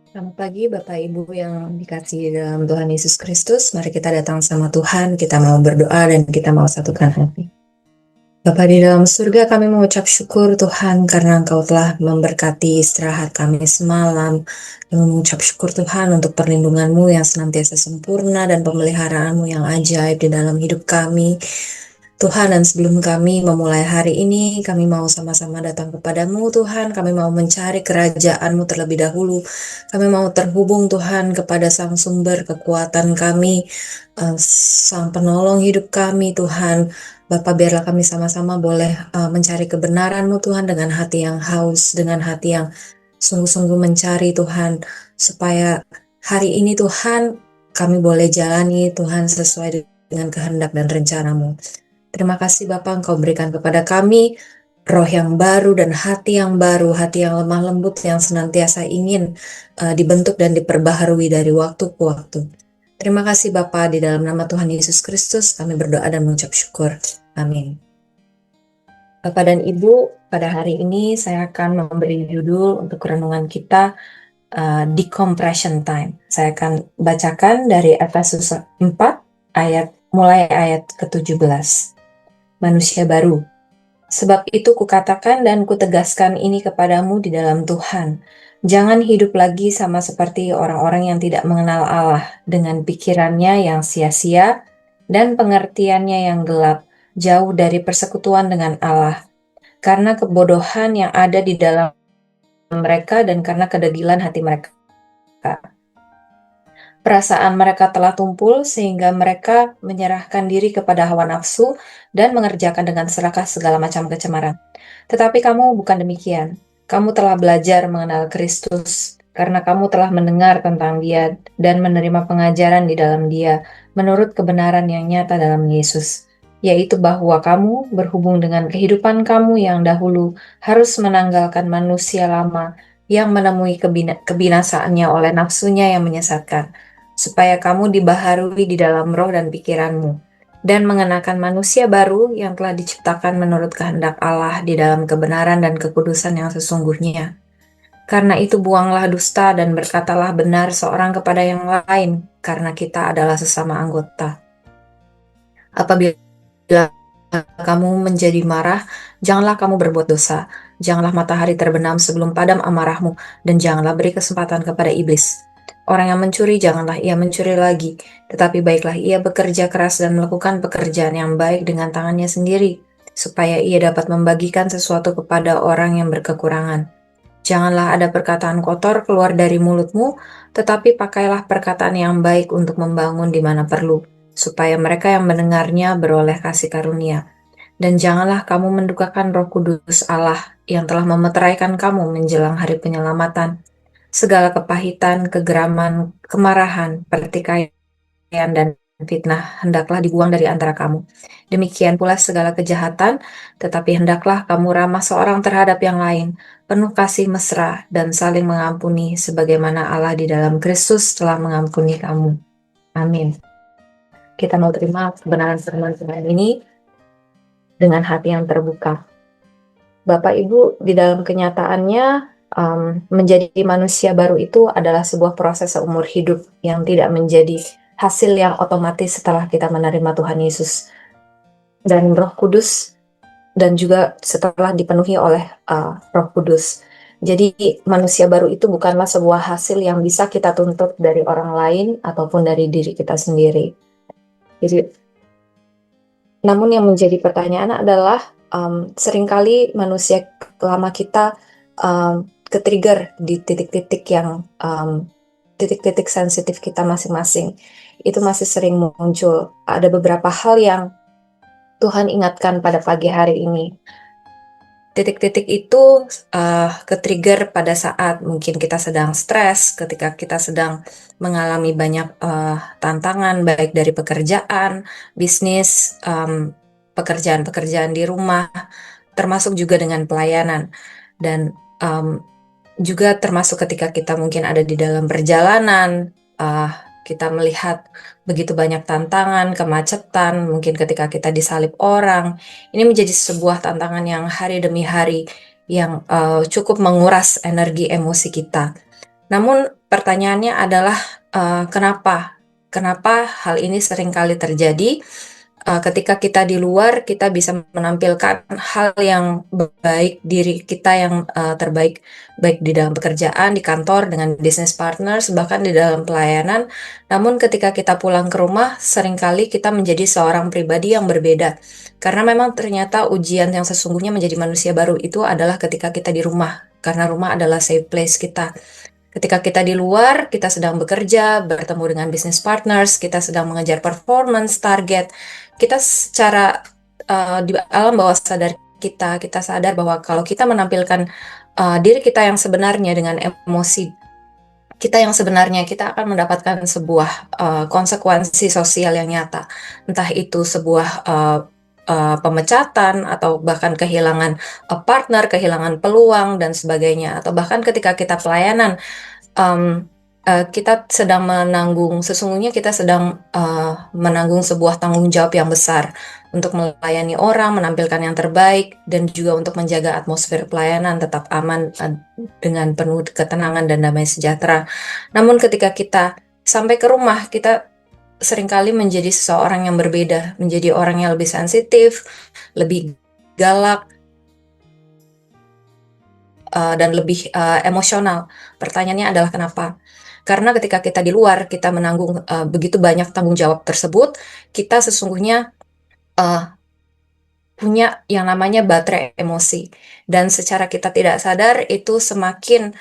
Selamat pagi Bapak Ibu yang dikasihi dalam Tuhan Yesus Kristus. Mari kita datang sama Tuhan, kita mau berdoa dan kita mau satukan hati. Bapa di dalam surga, kami mengucap syukur Tuhan karena Engkau telah memberkati istirahat kami semalam. Kami mengucap syukur Tuhan untuk perlindungan-Mu yang senantiasa sempurna dan pemeliharaan-Mu yang ajaib di dalam hidup kami. Tuhan, dan sebelum kami memulai hari ini, kami mau sama-sama datang kepadamu, Tuhan. Kami mau mencari kerajaan-Mu terlebih dahulu. Kami mau terhubung, Tuhan, kepada Sang Sumber kekuatan kami, Sang Penolong hidup kami, Tuhan. Bapa, biarlah kami sama-sama boleh mencari kebenaran-Mu, Tuhan, dengan hati yang haus, dengan hati yang sungguh-sungguh mencari, Tuhan, supaya hari ini, Tuhan, kami boleh jalani, Tuhan, sesuai dengan kehendak dan rencana-Mu. Terima kasih Bapa, Engkau berikan kepada kami roh yang baru dan hati yang baru, hati yang lemah lembut yang senantiasa ingin dibentuk dan diperbaharui dari waktu ke waktu. Terima kasih Bapa, di dalam nama Tuhan Yesus Kristus kami berdoa dan mengucap syukur. Amin. Bapak dan Ibu, pada hari ini saya akan memberi judul untuk renungan kita, Decompression Time. Saya akan bacakan dari Efesus 4 mulai ayat ke-17. Manusia baru. Sebab itu kukatakan dan kutegaskan ini kepadamu di dalam Tuhan. Jangan hidup lagi sama seperti orang-orang yang tidak mengenal Allah, dengan pikirannya yang sia-sia dan pengertiannya yang gelap, jauh dari persekutuan dengan Allah. Karena kebodohan yang ada di dalam mereka dan karena kedegilan hati mereka. Perasaan mereka telah tumpul sehingga mereka menyerahkan diri kepada hawa nafsu dan mengerjakan dengan serakah segala macam kecemaran. Tetapi kamu bukan demikian. Kamu telah belajar mengenal Kristus karena kamu telah mendengar tentang Dia dan menerima pengajaran di dalam Dia menurut kebenaran yang nyata dalam Yesus, yaitu bahwa kamu berhubung dengan kehidupan kamu yang dahulu harus menanggalkan manusia lama yang menemui kebinasaannya oleh nafsunya yang menyesatkan, supaya kamu dibaharui di dalam roh dan pikiranmu, dan mengenakan manusia baru yang telah diciptakan menurut kehendak Allah di dalam kebenaran dan kekudusan yang sesungguhnya. Karena itu buanglah dusta dan berkatalah benar seorang kepada yang lain, karena kita adalah sesama anggota. Apabila kamu menjadi marah, janganlah kamu berbuat dosa. Janganlah matahari terbenam sebelum padam amarahmu, dan janganlah beri kesempatan kepada iblis. Orang yang mencuri, janganlah ia mencuri lagi, tetapi baiklah ia bekerja keras dan melakukan pekerjaan yang baik dengan tangannya sendiri, supaya ia dapat membagikan sesuatu kepada orang yang berkekurangan. Janganlah ada perkataan kotor keluar dari mulutmu, tetapi pakailah perkataan yang baik untuk membangun di mana perlu, supaya mereka yang mendengarnya beroleh kasih karunia. Dan janganlah kamu mendukakan Roh Kudus Allah yang telah memeteraikan kamu menjelang hari penyelamatan. Segala kepahitan, kegeraman, kemarahan, pertikaian, dan fitnah hendaklah dibuang dari antara kamu. Demikian pula segala kejahatan, tetapi hendaklah kamu ramah seorang terhadap yang lain, penuh kasih mesra, dan saling mengampuni, sebagaimana Allah di dalam Kristus telah mengampuni kamu. Amin. Kita mau terima kebenaran firman Tuhan ini dengan hati yang terbuka. Bapak Ibu, di dalam kenyataannya, menjadi manusia baru itu adalah sebuah proses seumur hidup yang tidak menjadi hasil yang otomatis setelah kita menerima Tuhan Yesus dan Roh Kudus, dan juga setelah dipenuhi oleh Roh Kudus. Jadi manusia baru itu bukanlah sebuah hasil yang bisa kita tuntut dari orang lain ataupun dari diri kita sendiri. Jadi, namun yang menjadi pertanyaan adalah seringkali manusia lama kita ke-trigger di titik-titik yang titik-titik sensitif kita masing-masing. Itu masih sering muncul. Ada beberapa hal yang Tuhan ingatkan pada pagi hari ini. Titik-titik itu ke-trigger pada saat mungkin kita sedang stres, ketika kita sedang mengalami banyak tantangan, baik dari pekerjaan, bisnis, pekerjaan-pekerjaan di rumah, termasuk juga dengan pelayanan. Dan juga termasuk ketika kita mungkin ada di dalam perjalanan, kita melihat begitu banyak tantangan, kemacetan, mungkin ketika kita disalib orang. Ini menjadi sebuah tantangan yang hari demi hari yang cukup menguras energi emosi kita. Namun pertanyaannya adalah, kenapa? Kenapa hal ini seringkali terjadi? Ketika kita di luar, kita bisa menampilkan hal yang baik, diri kita yang, terbaik, baik di dalam pekerjaan, di kantor, dengan business partners, bahkan di dalam pelayanan. Namun ketika kita pulang ke rumah, seringkali kita menjadi seorang pribadi yang berbeda. Karena memang ternyata ujian yang sesungguhnya menjadi manusia baru itu adalah ketika kita di rumah, karena rumah adalah safe place kita. Ketika kita di luar, kita sedang bekerja, bertemu dengan business partners, kita sedang mengejar performance, target. Kita secara di alam bawah sadar kita, kita sadar bahwa kalau kita menampilkan diri kita yang sebenarnya dengan emosi kita yang sebenarnya, kita akan mendapatkan sebuah konsekuensi sosial yang nyata. Entah itu sebuah pemecatan atau bahkan kehilangan partner, kehilangan peluang dan sebagainya. Atau bahkan ketika kita pelayanan, um, kita sedang menanggung, sesungguhnya kita sedang menanggung sebuah tanggung jawab yang besar untuk melayani orang, menampilkan yang terbaik, dan juga untuk menjaga atmosfer pelayanan tetap aman dengan penuh ketenangan dan damai sejahtera. Namun ketika kita sampai ke rumah, kita seringkali menjadi seseorang yang berbeda, menjadi orang yang lebih sensitif, lebih galak, dan lebih emosional. Pertanyaannya adalah kenapa? Karena ketika kita di luar, kita menanggung begitu banyak tanggung jawab tersebut, kita sesungguhnya uh, punya yang namanya baterai emosi. Dan secara kita tidak sadar, itu semakin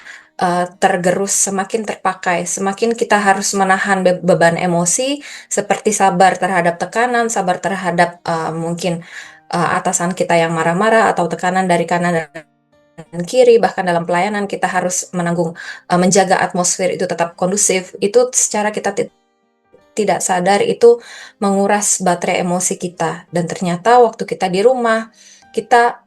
tergerus, semakin terpakai, semakin kita harus menahan beban emosi, seperti sabar terhadap tekanan, sabar terhadap mungkin atasan kita yang marah-marah, atau tekanan dari kanan dan kiri, bahkan dalam pelayanan kita harus menanggung, menjaga atmosfer itu tetap kondusif. Itu secara kita tidak sadar itu menguras baterai emosi kita. Dan ternyata waktu kita di rumah, kita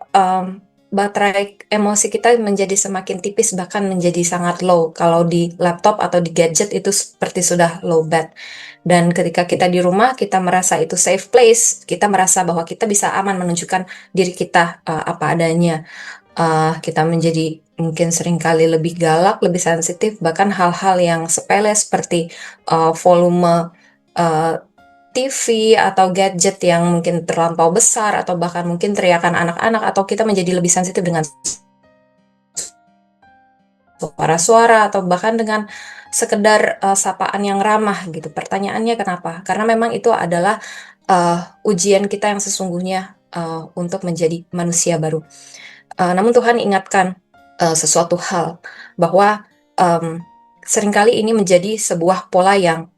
baterai emosi kita menjadi semakin tipis, bahkan menjadi sangat low. Kalau di laptop atau di gadget itu seperti sudah low bat. Dan ketika kita di rumah, kita merasa itu safe place, kita merasa bahwa kita bisa aman menunjukkan diri kita apa adanya. Kita menjadi mungkin seringkali lebih galak, lebih sensitif, bahkan hal-hal yang sepele seperti volume uh, TV atau gadget yang mungkin terlampau besar, atau bahkan mungkin teriakan anak-anak, atau kita menjadi lebih sensitif dengan suara-suara, atau bahkan dengan sekedar sapaan yang ramah gitu. Pertanyaannya kenapa? Karena memang itu adalah ujian kita yang sesungguhnya untuk menjadi manusia baru. Namun Tuhan ingatkan sesuatu hal bahwa um, seringkali ini menjadi sebuah pola yang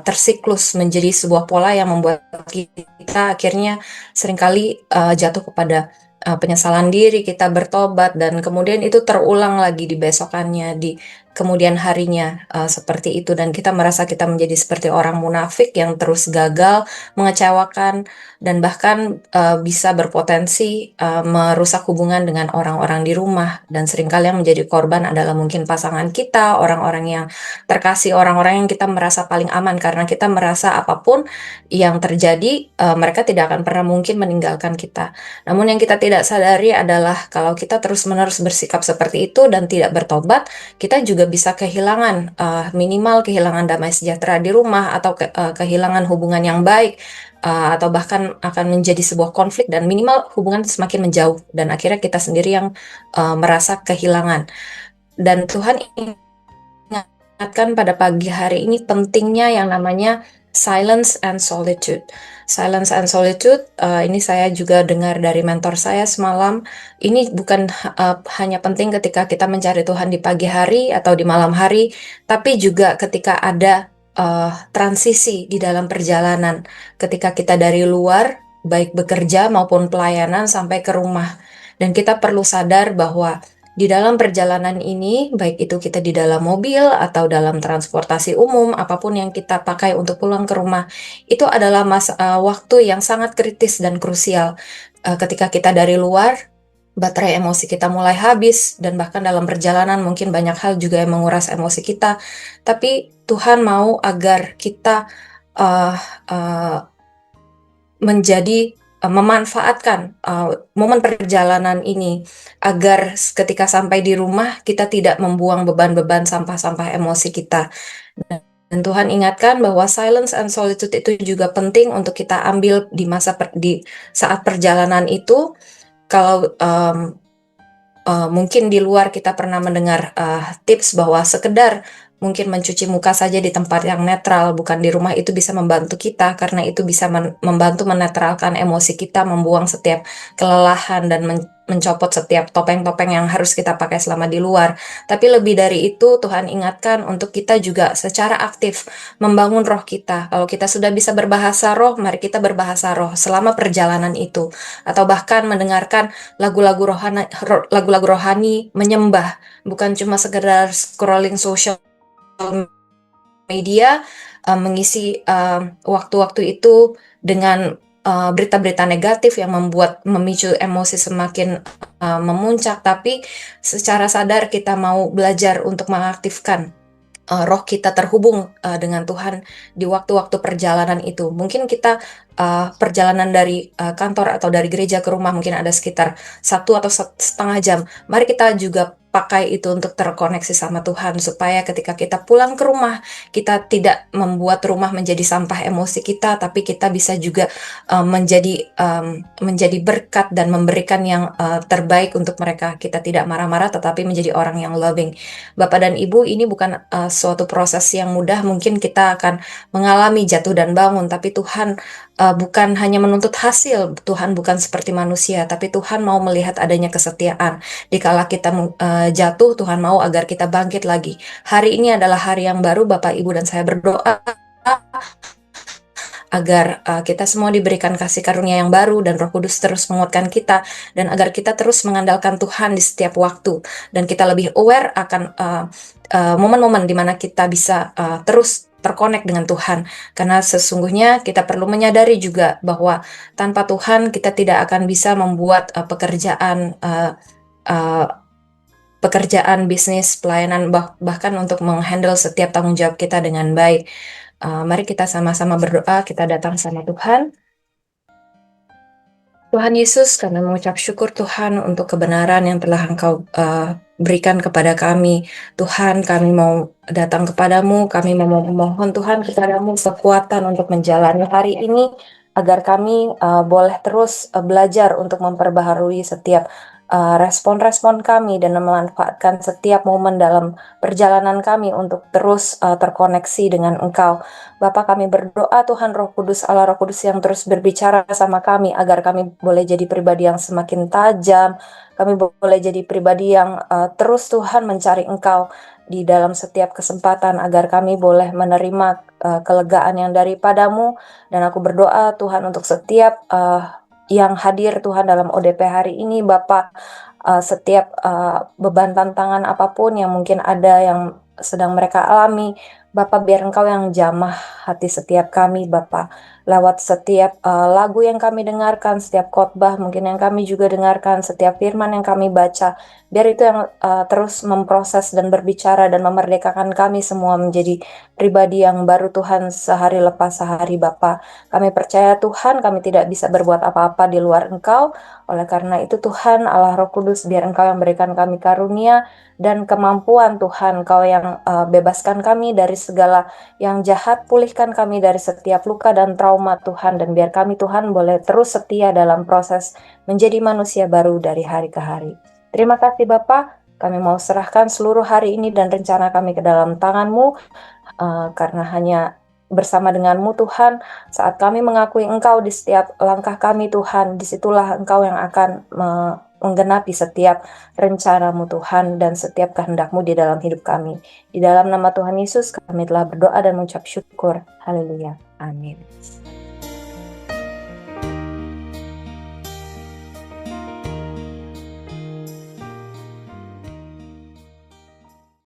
tersiklus, menjadi sebuah pola yang membuat kita akhirnya seringkali jatuh kepada penyesalan diri, kita bertobat, dan kemudian itu terulang lagi di besokannya, di kemudian harinya seperti itu, dan kita merasa kita menjadi seperti orang munafik yang terus gagal, mengecewakan, dan bahkan bisa berpotensi merusak hubungan dengan orang-orang di rumah. Dan seringkali yang menjadi korban adalah mungkin pasangan kita, orang-orang yang terkasih, orang-orang yang kita merasa paling aman, karena kita merasa apapun yang terjadi, mereka tidak akan pernah mungkin meninggalkan kita. Namun yang kita tidak sadari adalah kalau kita terus-menerus bersikap seperti itu dan tidak bertobat, kita juga bisa kehilangan minimal kehilangan damai sejahtera di rumah, atau kehilangan hubungan yang baik, atau bahkan akan menjadi sebuah konflik, dan minimal hubungan semakin menjauh, dan akhirnya kita sendiri yang merasa kehilangan. Dan Tuhan ingatkan pada pagi hari ini pentingnya yang namanya silence and solitude. Silence and solitude, ini saya juga dengar dari mentor saya semalam. Ini bukan hanya penting ketika kita mencari Tuhan di pagi hari atau di malam hari, tapi juga ketika ada transisi di dalam perjalanan. Ketika kita dari luar, baik bekerja maupun pelayanan, sampai ke rumah. Dan kita perlu sadar bahwa di dalam perjalanan ini, baik itu kita di dalam mobil atau dalam transportasi umum, apapun yang kita pakai untuk pulang ke rumah, itu adalah waktu yang sangat kritis dan krusial. Ketika kita dari luar, baterai emosi kita mulai habis, dan bahkan dalam perjalanan mungkin banyak hal juga yang menguras emosi kita. Tapi Tuhan mau agar kita uh, uh, menjadi memanfaatkan momen perjalanan ini agar ketika sampai di rumah kita tidak membuang beban-beban sampah-sampah emosi kita. Dan Tuhan ingatkan bahwa silence and solitude itu juga penting untuk kita ambil di di saat perjalanan itu. Kalau mungkin di luar kita pernah mendengar tips bahwa sekedar mungkin mencuci muka saja di tempat yang netral, bukan di rumah, itu bisa membantu kita karena itu bisa membantu menetralkan emosi kita, membuang setiap kelelahan dan mencopot setiap topeng-topeng yang harus kita pakai selama di luar. Tapi lebih dari itu, Tuhan ingatkan untuk kita juga secara aktif membangun roh kita. Kalau kita sudah bisa berbahasa roh, mari kita berbahasa roh selama perjalanan itu. Atau bahkan mendengarkan lagu-lagu rohani menyembah, bukan cuma sekedar scrolling sosial media, mengisi waktu-waktu itu dengan berita-berita negatif yang memicu emosi semakin memuncak, tapi secara sadar kita mau belajar untuk mengaktifkan roh kita terhubung dengan Tuhan di waktu-waktu perjalanan itu. Mungkin kita perjalanan dari kantor atau dari gereja ke rumah mungkin ada sekitar 1 atau setengah jam. Mari kita juga pakai itu untuk terkoneksi sama Tuhan supaya ketika kita pulang ke rumah, kita tidak membuat rumah menjadi sampah emosi kita, tapi kita bisa juga menjadi berkat dan memberikan yang terbaik untuk mereka. Kita tidak marah-marah, tetapi menjadi orang yang loving. Bapak dan Ibu, ini bukan suatu proses yang mudah. Mungkin kita akan mengalami jatuh dan bangun, tapi Tuhan bukan hanya menuntut hasil. Tuhan bukan seperti manusia, tapi Tuhan mau melihat adanya kesetiaan. Dikala kita jatuh, Tuhan mau agar kita bangkit lagi. Hari ini adalah hari yang baru, Bapak, Ibu, dan saya berdoa agar kita semua diberikan kasih karunia yang baru dan Roh Kudus terus menguatkan kita, dan agar kita terus mengandalkan Tuhan di setiap waktu, dan kita lebih aware akan momen-momen di mana kita bisa terus terkonek dengan Tuhan, karena sesungguhnya kita perlu menyadari juga bahwa tanpa Tuhan kita tidak akan bisa membuat pekerjaan bisnis, pelayanan, bahkan untuk menghandle setiap tanggung jawab kita dengan baik. Mari kita sama-sama berdoa, kita datang sama Tuhan. Tuhan Yesus, kami mengucap syukur Tuhan untuk kebenaran yang telah Engkau berikan kepada kami. Tuhan, kami mau datang kepadamu, kami mau memohon Tuhan kepadamu kekuatan untuk menjalani hari ini, agar kami boleh terus belajar untuk memperbaharui setiap respon-respon kami dan memanfaatkan setiap momen dalam perjalanan kami untuk terus terkoneksi dengan Engkau. Bapa, kami berdoa Tuhan Roh Kudus, Allah Roh Kudus yang terus berbicara sama kami agar kami boleh jadi pribadi yang semakin tajam, kami boleh jadi pribadi yang terus Tuhan mencari Engkau di dalam setiap kesempatan, agar kami boleh menerima kelegaan yang daripadamu. Dan aku berdoa Tuhan untuk setiap yang hadir Tuhan dalam ODP hari ini, Bapak, setiap beban tantangan apapun yang mungkin ada yang sedang mereka alami, Bapak, biar Engkau yang jamah hati setiap kami, Bapak, lewat setiap lagu yang kami dengarkan, setiap khotbah mungkin yang kami juga dengarkan, setiap firman yang kami baca, biar itu yang terus memproses dan berbicara dan memerdekakan kami semua menjadi pribadi yang baru Tuhan sehari lepas sehari, Bapak. Kami percaya Tuhan, kami tidak bisa berbuat apa-apa di luar Engkau. Oleh karena itu Tuhan Allah Roh Kudus, biar Engkau yang berikan kami karunia dan kemampuan Tuhan, Engkau yang bebaskan kami dari segala yang jahat, pulihkan kami dari setiap luka dan trauma Tuhan, dan biar kami Tuhan boleh terus setia dalam proses menjadi manusia baru dari hari ke hari. Terima kasih Bapa, kami mau serahkan seluruh hari ini dan rencana kami ke dalam tangan-Mu, karena hanya bersama dengan-Mu Tuhan, saat kami mengakui Engkau di setiap langkah kami Tuhan, disitulah Engkau yang akan menggenapi setiap rencana-Mu Tuhan dan setiap kehendak-Mu di dalam hidup kami. Di dalam nama Tuhan Yesus kami telah berdoa dan mengucap syukur. Haleluya. Amin.